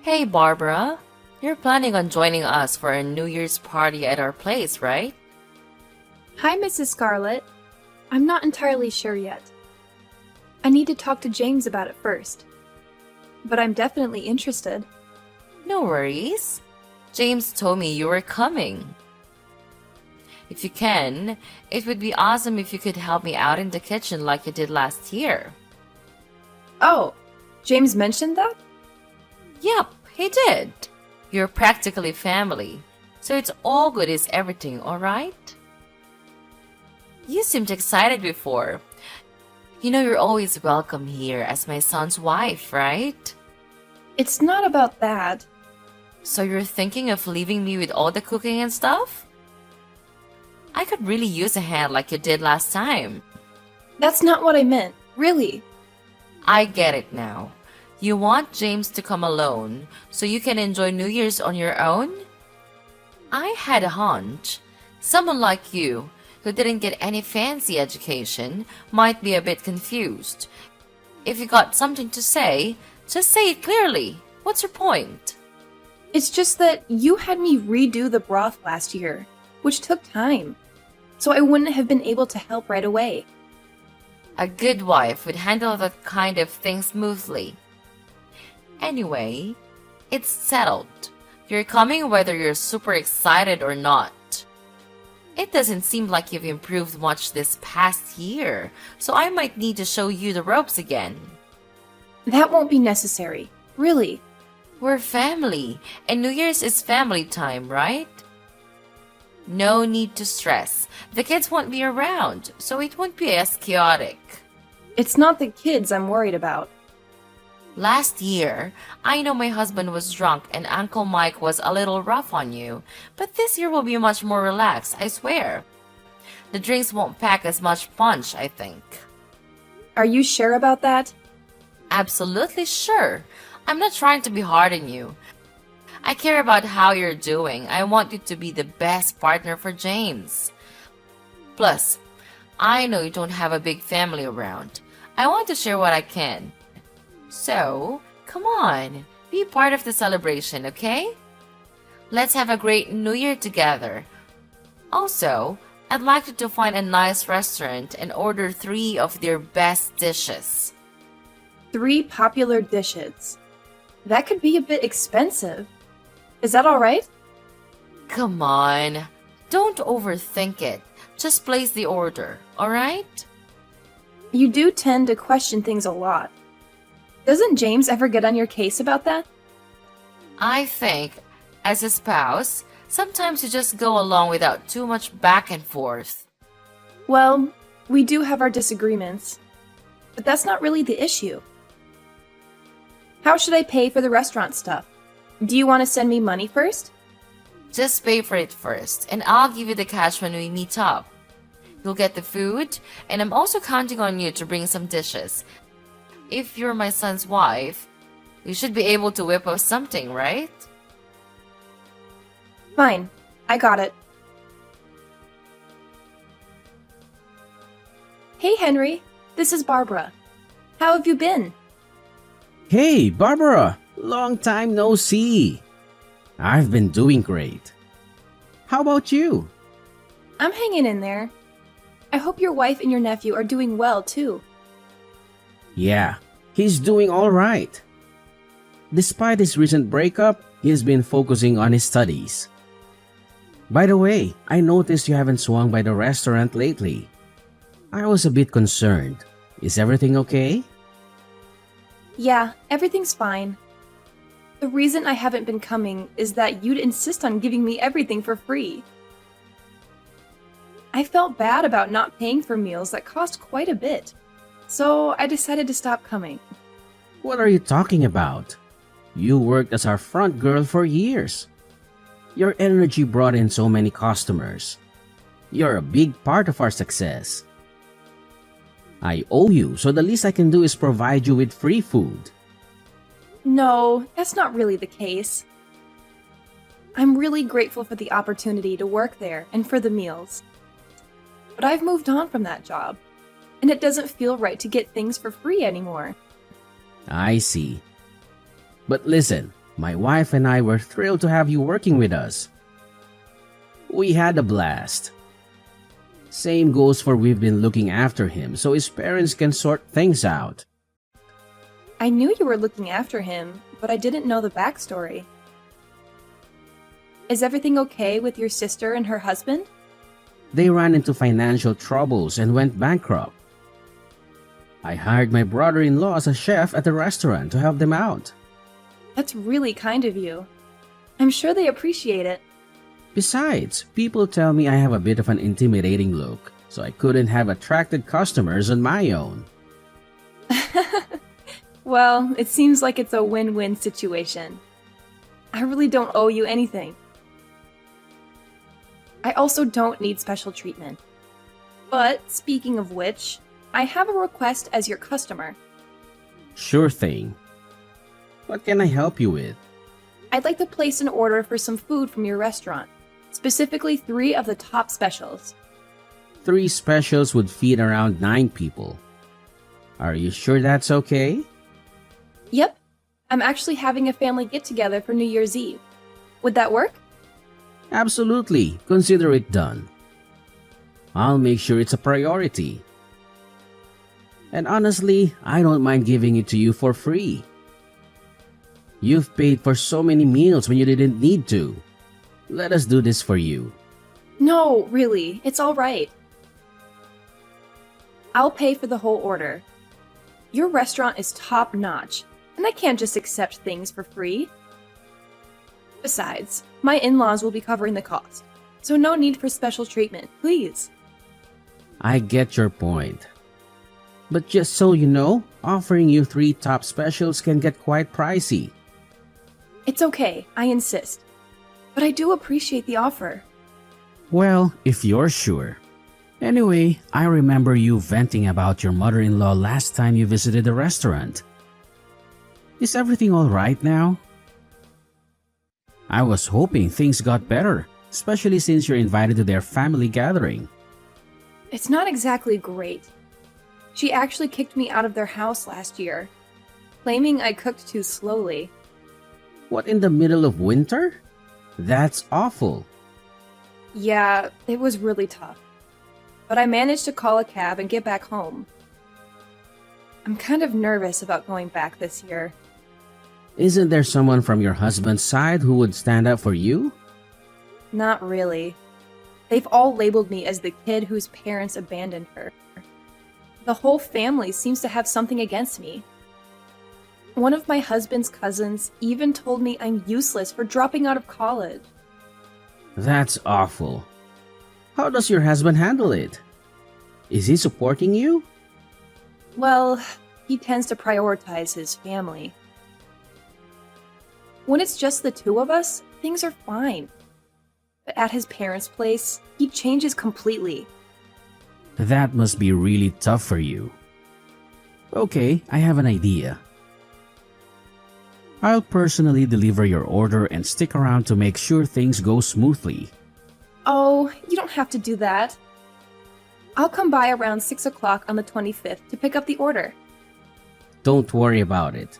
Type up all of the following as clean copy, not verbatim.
Hey, Barbara. You're planning on joining us for a New Year's party at our place, right? Hi, Mrs. Scarlett. I'm not entirely sure yet. I need to talk to James about it first. But I'm definitely interested. No worries. James told me you were coming. If you can, it would be awesome if you could help me out in the kitchen like you did last year. Oh, James mentioned that? Yep, he did. You're practically family, so it's all good is everything, alright? You seemed excited before. You know you're always welcome here as my son's wife, right? It's not about that. So you're thinking of leaving me with all the cooking and stuff? I could really use a hand like you did last time. That's not what I meant, really. I get it now. You want James to come alone so you can enjoy New Year's on your own? I had a hunch. Someone like you, who didn't get any fancy education, might be a bit confused. If you got something to say, just say it clearly. What's your point? It's just that you had me redo the broth last year, which took time. So I wouldn't have been able to help right away. A good wife would handle that kind of thing smoothly. Anyway, it's settled. You're coming whether you're super excited or not. It doesn't seem like you've improved much this past year, so I might need to show you the ropes again. That won't be necessary, really. We're family, and New Year's is family time, right? No need to stress. The kids won't be around, so it won't be as chaotic. It's not the kids I'm worried about. Last year, I know my husband was drunk and Uncle Mike was a little rough on you, but this year will be much more relaxed, I swear. The drinks won't pack as much punch, I think. Are you sure about that? Absolutely sure. I'm not trying to be hard on you. I care about how you're doing. I want you to be the best partner for James. Plus, I know you don't have a big family around. I want to share what I can. So, come on, be part of the celebration, okay? Let's have a great New Year together. Also, I'd like you to find a nice restaurant and order 3 of their best dishes. 3 popular dishes. That could be a bit expensive. Is that alright? Come on, don't overthink it. Just place the order, alright? You do tend to question things a lot. Doesn't James ever get on your case about that? I think, as a spouse, sometimes you just go along without too much back and forth. Well, we do have our disagreements. But that's not really the issue. How should I pay for the restaurant stuff? Do you want to send me money first? Just pay for it first, and I'll give you the cash when we meet up. You'll get the food, and I'm also counting on you to bring some dishes. If you're my son's wife, you should be able to whip up something, right? Fine, I got it. Hey Henry, this is Barbara. How have you been? Hey, Barbara! Long time no see. I've been doing great. How about you? I'm hanging in there. I hope your wife and your nephew are doing well too. Yeah, he's doing all right. Despite his recent breakup, he's been focusing on his studies. By the way, I noticed you haven't swung by the restaurant lately. I was a bit concerned. Is everything okay? Yeah, everything's fine. The reason I haven't been coming is that you'd insist on giving me everything for free. I felt bad about not paying for meals that cost quite a bit, so I decided to stop coming. What are you talking about? You worked as our front girl for years. Your energy brought in so many customers. You're a big part of our success. I owe you, so the least I can do is provide you with free food. No, that's not really the case. I'm really grateful for the opportunity to work there and for the meals. But I've moved on from that job, and it doesn't feel right to get things for free anymore. I see. But listen, My wife and I were thrilled to have you working with us. We had a blast. Same goes for we've been looking after him so his parents can sort things out. I knew you were looking after him, but I didn't know the backstory. Is everything okay with your sister and her husband? They ran into financial troubles and went bankrupt. I hired my brother-in-law as a chef at the restaurant to help them out. That's really kind of you. I'm sure they appreciate it. Besides, people tell me I have a bit of an intimidating look, so I couldn't have attracted customers on my own. Well, it seems like it's a win-win situation. I really don't owe you anything. I also don't need special treatment. But, speaking of which, I have a request as your customer. Sure thing. What can I help you with? I'd like to place an order for some food from your restaurant, specifically 3 of the top specials. 3 specials would feed around 9 people. Are you sure that's okay? Yep, I'm actually having a family get-together for New Year's Eve. Would that work? Absolutely. Consider it done. I'll make sure it's a priority. And honestly, I don't mind giving it to you for free. You've paid for so many meals when you didn't need to. Let us do this for you. No, really, it's all right. I'll pay for the whole order. Your restaurant is top-notch, and I can't just accept things for free. Besides, my in-laws will be covering the cost, so no need for special treatment, please. I get your point. But just so you know, offering you 3 top specials can get quite pricey. It's okay, I insist. But I do appreciate the offer. Well, if you're sure. Anyway, I remember you venting about your mother-in-law last time you visited the restaurant. Is everything all right now? I was hoping things got better, especially since you're invited to their family gathering. It's not exactly great. She actually kicked me out of their house last year, claiming I cooked too slowly. What, in the middle of winter? That's awful. Yeah, it was really tough. But I managed to call a cab and get back home. I'm kind of nervous about going back this year. Isn't there someone from your husband's side who would stand up for you? Not really. They've all labeled me as the kid whose parents abandoned her. The whole family seems to have something against me. One of my husband's cousins even told me I'm useless for dropping out of college. That's awful. How does your husband handle it? Is he supporting you? Well, he tends to prioritize his family. When it's just the 2 of us, things are fine. But at his parents' place, he changes completely. That must be really tough for you. Okay, I have an idea. I'll personally deliver your order and stick around to make sure things go smoothly. Oh, you don't have to do that. I'll come by around 6 o'clock on the 25th to pick up the order. Don't worry about it.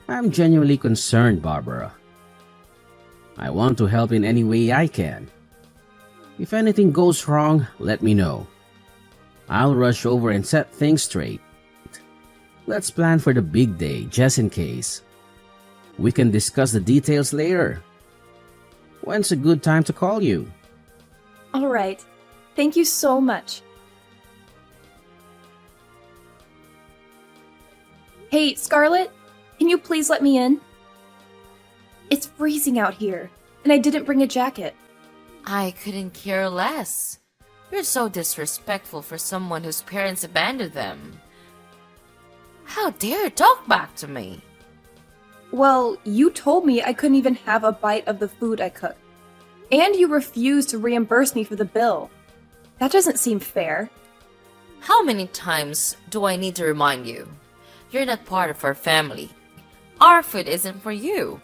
I'm genuinely concerned, Barbara. I want to help in any way I can. If anything goes wrong, let me know. I'll rush over and set things straight. Let's plan for the big day, just in case. We can discuss the details later. When's a good time to call you? All right. Thank you so much. Hey, Scarlett, can you please let me in? It's freezing out here, and I didn't bring a jacket. I couldn't care less. You're so disrespectful for someone whose parents abandoned them. How dare you talk back to me? Well, you told me I couldn't even have a bite of the food I cooked. And you refused to reimburse me for the bill. That doesn't seem fair. How many times do I need to remind you? You're not part of our family. Our food isn't for you.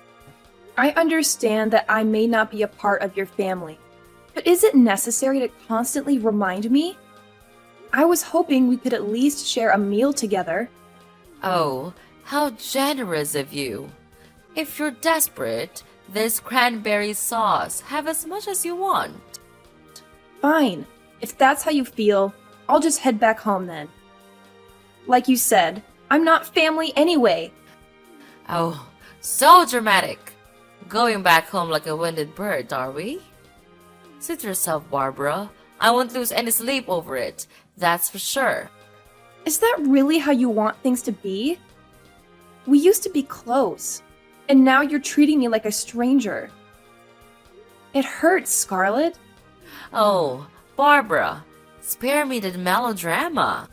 I understand that I may not be a part of your family, but is it necessary to constantly remind me? I was hoping we could at least share a meal together. Oh, how generous of you. If you're desperate, this cranberry sauce. Have as much as you want. Fine. If that's how you feel, I'll just head back home then. Like you said, I'm not family anyway. Oh, so dramatic. Going back home like a winded bird, are we? Sit yourself, Barbara. I won't lose any sleep over it, that's for sure. Is that really how you want things to be? We used to be close, and now you're treating me like a stranger. It hurts, Scarlett. Oh, Barbara, spare me the melodrama.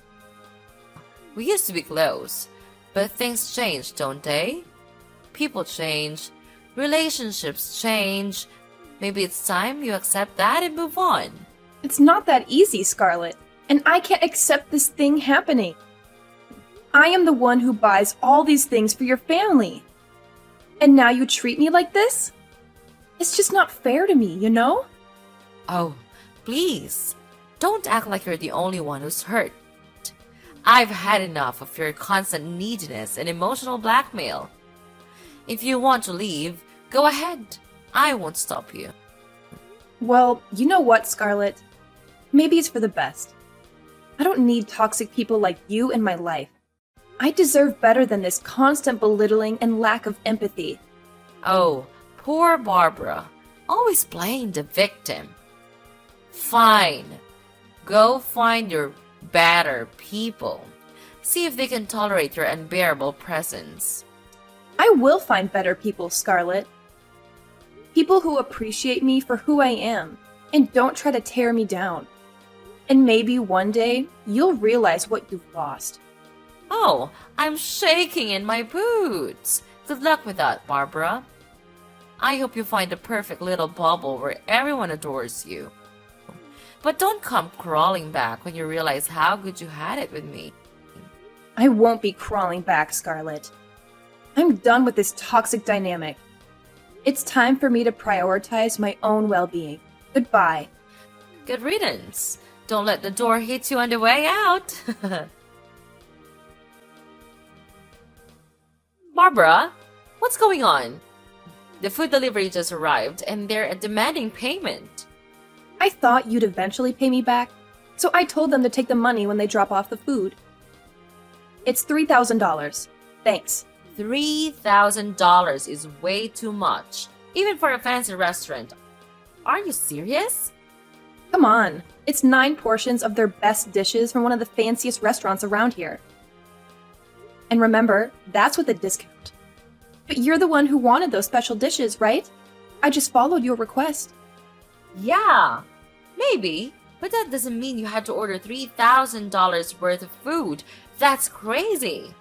We used to be close, but things change, don't they? People change, relationships change. Maybe it's time you accept that and move on. It's not that easy, Scarlett, and I can't accept this thing happening. I am the one who buys all these things for your family. And now you treat me like this? It's just not fair to me, you know? Oh, please, don't act like you're the only one who's hurt. I've had enough of your constant neediness and emotional blackmail. If you want to leave, go ahead. I won't stop you. Well, you know what, Scarlett? Maybe it's for the best. I don't need toxic people like you in my life. I deserve better than this constant belittling and lack of empathy. Oh, poor Barbara. Always playing the victim. Fine. Go find your better people. See if they can tolerate your unbearable presence. I will find better people, Scarlett. People who appreciate me for who I am and don't try to tear me down. And maybe one day you'll realize what you've lost. Oh, I'm shaking in my boots. Good luck with that, Barbara. I hope you find the perfect little bubble where everyone adores you. But don't come crawling back when you realize how good you had it with me. I won't be crawling back, Scarlett. I'm done with this toxic dynamic. It's time for me to prioritize my own well-being. Goodbye. Good riddance. Don't let the door hit you on the way out. Barbara, what's going on? The food delivery just arrived and they're demanding payment. I thought you'd eventually pay me back, so I told them to take the money when they drop off the food. It's $3,000. Thanks. $3,000 is way too much, even for a fancy restaurant. Are you serious? Come on, it's 9 portions of their best dishes from one of the fanciest restaurants around here. And remember, that's with a discount. But you're the one who wanted those special dishes, right? I just followed your request. Yeah, maybe, but that doesn't mean you had to order $3,000 worth of food. That's crazy.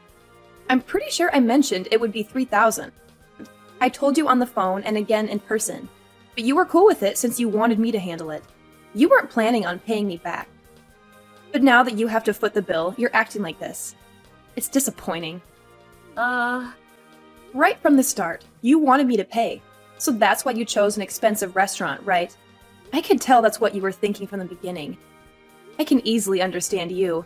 I'm pretty sure I mentioned it would be $3,000. I told you on the phone and again in person, but you were cool with it since you wanted me to handle it. You weren't planning on paying me back. But now that you have to foot the bill, you're acting like this. It's disappointing. Right from the start, you wanted me to pay, so that's why you chose an expensive restaurant, right? I could tell that's what you were thinking from the beginning. I can easily understand you.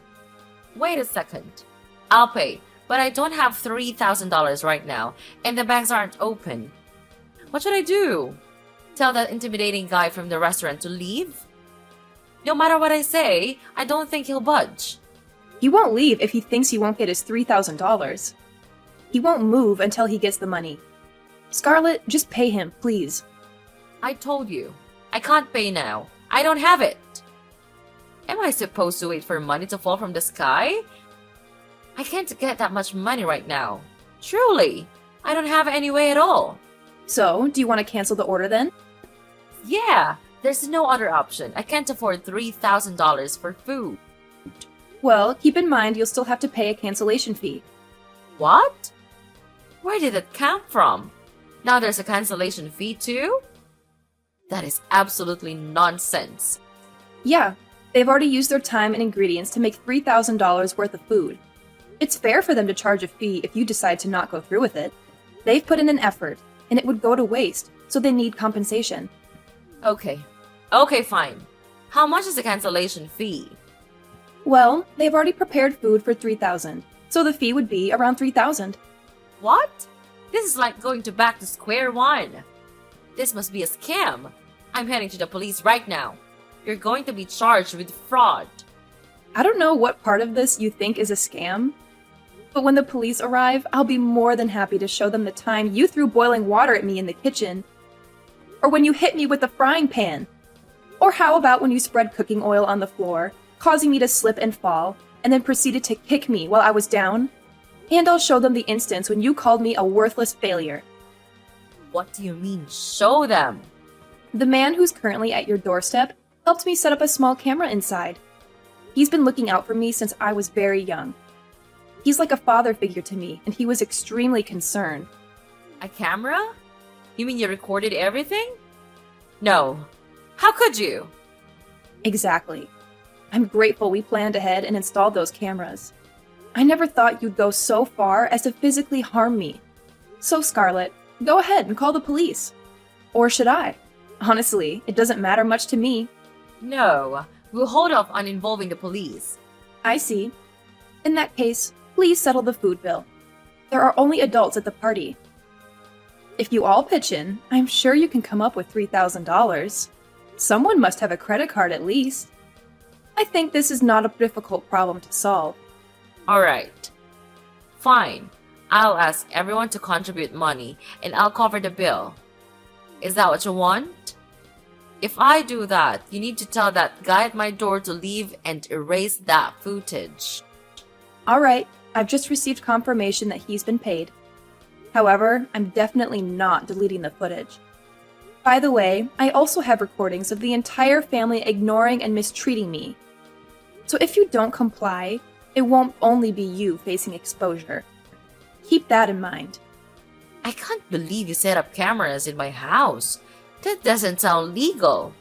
Wait a second. I'll pay, but I don't have $3,000 right now, and the banks aren't open. What should I do? Tell that intimidating guy from the restaurant to leave? No matter what I say, I don't think he'll budge. He won't leave if he thinks he won't get his $3,000. He won't move until he gets the money. Scarlett, just pay him, please. I told you. I can't pay now. I don't have it. Am I supposed to wait for money to fall from the sky? I can't get that much money right now. Truly, I don't have any way at all. So, do you want to cancel the order then? Yeah, there's no other option. I can't afford $3,000 for food. Well, keep in mind you'll still have to pay a cancellation fee. What? Where did it come from? Now there's a cancellation fee too? That is absolutely nonsense. Yeah, they've already used their time and ingredients to make $3,000 worth of food. It's fair for them to charge a fee if you decide to not go through with it. They've put in an effort, and it would go to waste, so they need compensation. Okay, fine. How much is the cancellation fee? Well, they've already prepared food for $3,000, so the fee would be around $3,000. What? This is like going to back to square one. This must be a scam. I'm heading to the police right now. You're going to be charged with fraud. I don't know what part of this you think is a scam, but when the police arrive, I'll be more than happy to show them the time you threw boiling water at me in the kitchen, or when you hit me with the frying pan, or how about when you spread cooking oil on the floor, causing me to slip and fall, and then proceeded to kick me while I was down? And I'll show them the instance when you called me a worthless failure. What do you mean, show them? The man who's currently at your doorstep helped me set up a small camera inside. He's been looking out for me since I was very young. He's like a father figure to me, and he was extremely concerned. A camera? You mean you recorded everything? No. How could you? Exactly. I'm grateful we planned ahead and installed those cameras. I never thought you'd go so far as to physically harm me. So, Scarlett, go ahead and call the police. Or should I? Honestly, it doesn't matter much to me. No. We'll hold off on involving the police. I see. In that case, please settle the food bill. There are only adults at the party. If you all pitch in, I'm sure you can come up with $3,000. Someone must have a credit card at least. I think this is not a difficult problem to solve. Alright. Fine. I'll ask everyone to contribute money and I'll cover the bill. Is that what you want? If I do that, you need to tell that guy at my door to leave and erase that footage. Alright, I've just received confirmation that he's been paid. However, I'm definitely not deleting the footage. By the way, I also have recordings of the entire family ignoring and mistreating me. So if you don't comply, it won't only be you facing exposure. Keep that in mind. I can't believe you set up cameras in my house. That doesn't sound legal.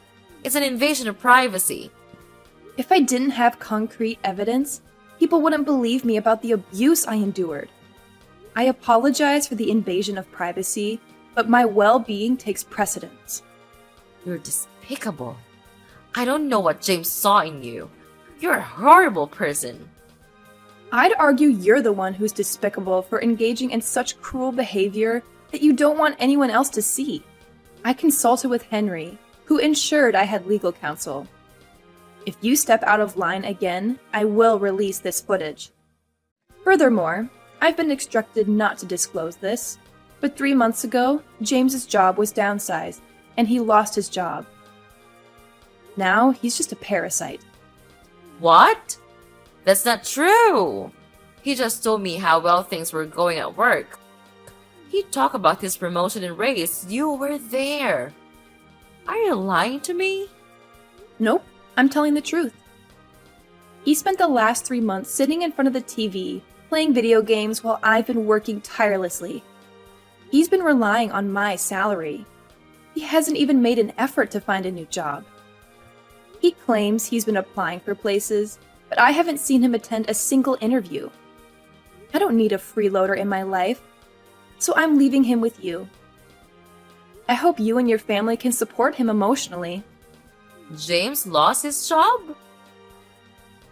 It's an invasion of privacy. If I didn't have concrete evidence, people wouldn't believe me about the abuse I endured. I apologize for the invasion of privacy, but my well-being takes precedence. You're despicable. I don't know what James saw in you. You're a horrible person. I'd argue you're the one who's despicable for engaging in such cruel behavior that you don't want anyone else to see. I consulted with Henry, who ensured I had legal counsel. If you step out of line again, I will release this footage. Furthermore, I've been instructed not to disclose this, but 3 months ago, James's job was downsized, and he lost his job. Now, he's just a parasite. What? That's not true. He just told me how well things were going at work. He talked about his promotion and raise. You were there. Are you lying to me? Nope, I'm telling the truth. He spent the last 3 months sitting in front of the TV, playing video games while I've been working tirelessly. He's been relying on my salary. He hasn't even made an effort to find a new job. He claims he's been applying for places, but I haven't seen him attend a single interview. I don't need a freeloader in my life, so I'm leaving him with you. I hope you and your family can support him emotionally. James lost his job?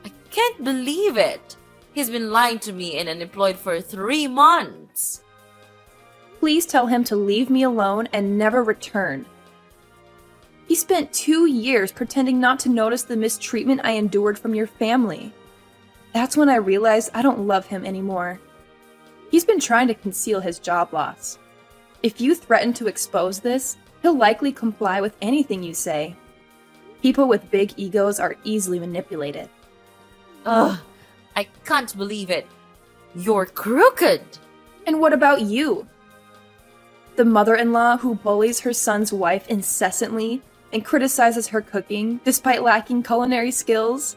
I can't believe it. He's been lying to me and unemployed for 3 months. Please tell him to leave me alone and never return. He spent 2 years pretending not to notice the mistreatment I endured from your family. That's when I realized I don't love him anymore. He's been trying to conceal his job loss. If you threaten to expose this, he'll likely comply with anything you say. People with big egos are easily manipulated. Ugh, I can't believe it. You're crooked. And what about you? The mother-in-law who bullies her son's wife incessantly and criticizes her cooking despite lacking culinary skills?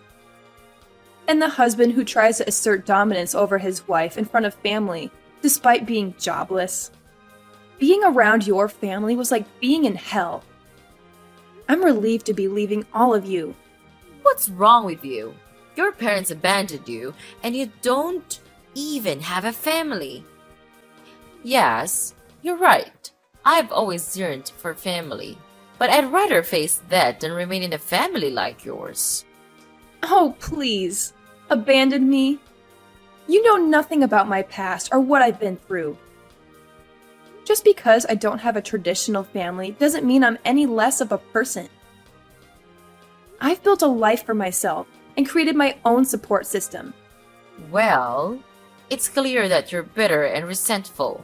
And the husband who tries to assert dominance over his wife in front of family despite being jobless? Being around your family was like being in hell. I'm relieved to be leaving all of you. What's wrong with you? Your parents abandoned you, and you don't even have a family. Yes, you're right. I've always yearned for family, but I'd rather face that than remain in a family like yours. Oh, please. Abandon me? You know nothing about my past or what I've been through. Just because I don't have a traditional family doesn't mean I'm any less of a person. I've built a life for myself and created my own support system. Well, it's clear that you're bitter and resentful.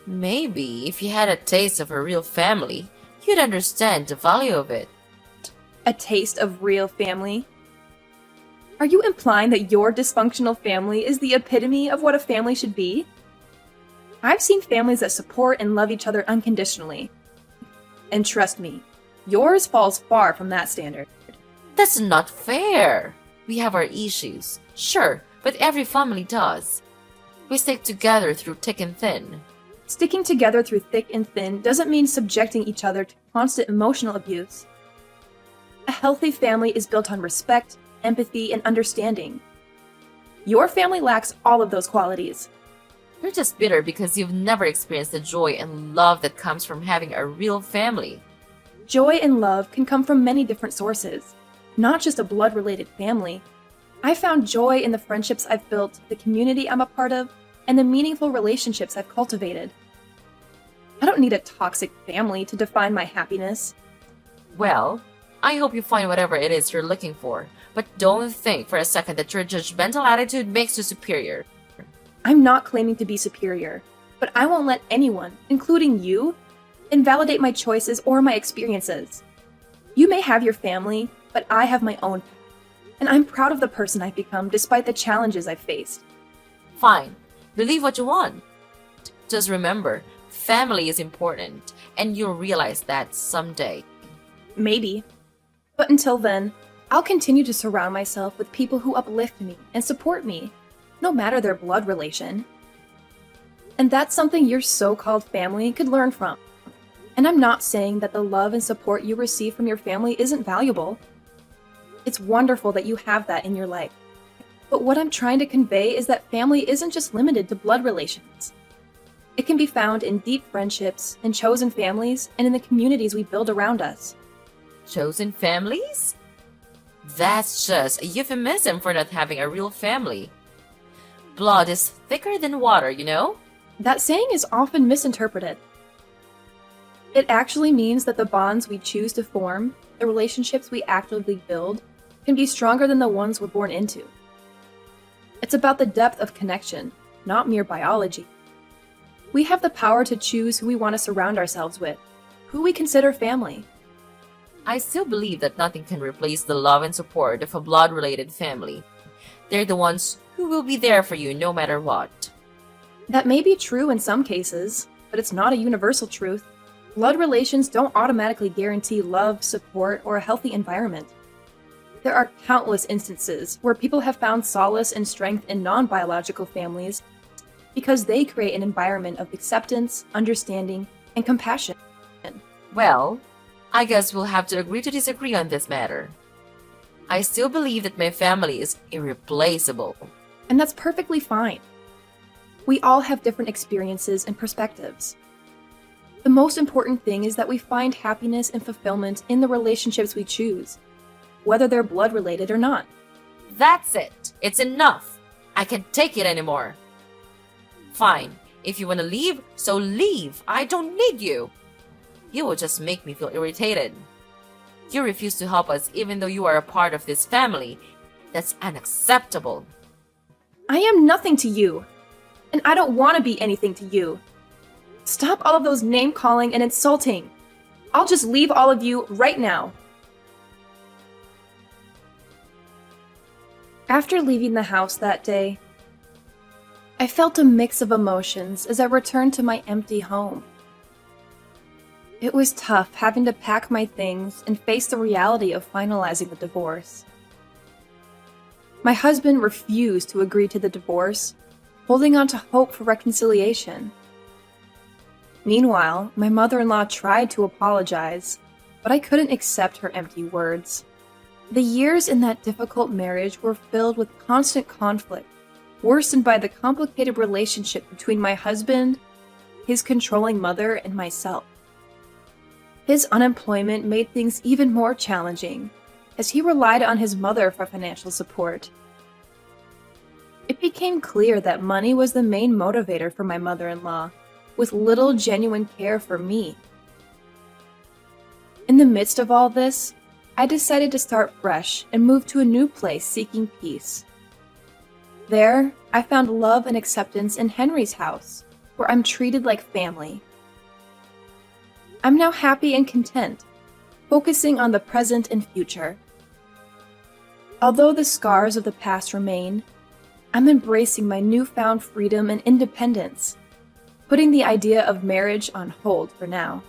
Maybe if you had a taste of a real family, you'd understand the value of it. A taste of real family? Are you implying that your dysfunctional family is the epitome of what a family should be? I've seen families that support and love each other unconditionally. And trust me, yours falls far from that standard. That's not fair. We have our issues, sure, but every family does. We stick together through thick and thin. Sticking together through thick and thin doesn't mean subjecting each other to constant emotional abuse. A healthy family is built on respect, empathy, and understanding. Your family lacks all of those qualities. You're just bitter because you've never experienced the joy and love that comes from having a real family. Joy and love can come from many different sources, not just a blood-related family. I found joy in the friendships I've built, the community I'm a part of, and the meaningful relationships I've cultivated. I don't need a toxic family to define my happiness. Well, I hope you find whatever it is you're looking for, but don't think for a second that your judgmental attitude makes you superior. I'm not claiming to be superior, but I won't let anyone, including you, invalidate my choices or my experiences. You may have your family, but I have my own path, and I'm proud of the person I've become despite the challenges I've faced. Fine, believe what you want. Just remember, family is important, and you'll realize that someday. Maybe. But until then, I'll continue to surround myself with people who uplift me and support me, no matter their blood relation. And that's something your so-called family could learn from. And I'm not saying that the love and support you receive from your family isn't valuable. It's wonderful that you have that in your life. But what I'm trying to convey is that family isn't just limited to blood relations. It can be found in deep friendships, in chosen families, and in the communities we build around us. Chosen families? That's just a euphemism for not having a real family. Blood is thicker than water, you know? That saying is often misinterpreted. It actually means that the bonds we choose to form, the relationships we actively build, can be stronger than the ones we're born into. It's about the depth of connection, not mere biology. We have the power to choose who we want to surround ourselves with, who we consider family. I still believe that nothing can replace the love and support of a blood-related family. They're the ones who will be there for you no matter what. That may be true in some cases, but it's not a universal truth. Blood relations don't automatically guarantee love, support, or a healthy environment. There are countless instances where people have found solace and strength in non-biological families because they create an environment of acceptance, understanding, and compassion. Well, I guess we'll have to agree to disagree on this matter. I still believe that my family is irreplaceable. And that's perfectly fine. We all have different experiences and perspectives. The most important thing is that we find happiness and fulfillment in the relationships we choose, whether they're blood related or not. That's it. It's enough. I can't take it anymore. Fine. If you want to leave, so leave. I don't need you. You will just make me feel irritated. You refuse to help us even though you are a part of this family. That's unacceptable. I am nothing to you, and I don't want to be anything to you. Stop all of those name-calling and insulting. I'll just leave all of you right now. After leaving the house that day, I felt a mix of emotions as I returned to my empty home. It was tough having to pack my things and face the reality of finalizing the divorce. My husband refused to agree to the divorce, holding on to hope for reconciliation. Meanwhile, my mother-in-law tried to apologize, but I couldn't accept her empty words. The years in that difficult marriage were filled with constant conflict, worsened by the complicated relationship between my husband, his controlling mother, and myself. His unemployment made things even more challenging, as he relied on his mother for financial support. It became clear that money was the main motivator for my mother-in-law, with little genuine care for me. In the midst of all this, I decided to start fresh and move to a new place seeking peace. There, I found love and acceptance in Henry's house, where I'm treated like family. I'm now happy and content, focusing on the present and future. Although the scars of the past remain, I'm embracing my newfound freedom and independence, putting the idea of marriage on hold for now.